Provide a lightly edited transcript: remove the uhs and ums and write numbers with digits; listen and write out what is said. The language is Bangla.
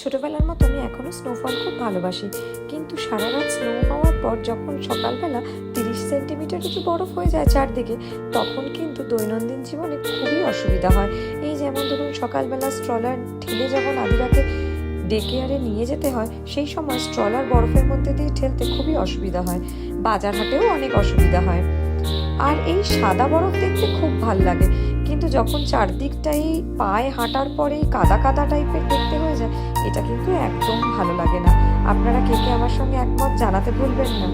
ছোটোবেলার মতো আমি এখনও স্নোফল খুব ভালোবাসি, কিন্তু সারা রাত স্নো হওয়ার পর যখন সকালবেলা 30 সেন্টিমিটার যদি বরফ হয়ে যায় চারদিকে, তখন কিন্তু দৈনন্দিন জীবনে খুবই অসুবিধা হয়। এই যেমন ধরুন সকালবেলা স্ট্রলার ঠেলে যখন আদিরাকে ডে কেয়ারে নিয়ে যেতে হয়, সেই সময় স্ট্রলার বরফের মধ্যে দিয়ে ঠেলতে খুবই অসুবিধা হয়। বাজার হাটেও অনেক অসুবিধা হয়। আর এই সাদা বরফ দেখতে খুব ভাল লাগে, কিন্তু যখন চারদিকটাই পায়ে হাঁটার পরেই কাদা কাদা টাইপের দেখতে হয়ে যায়, এটা কিন্তু একদম ভালো লাগে না। আপনারা কে কে আমার সঙ্গে একমত জানাতে ভুলবেন না।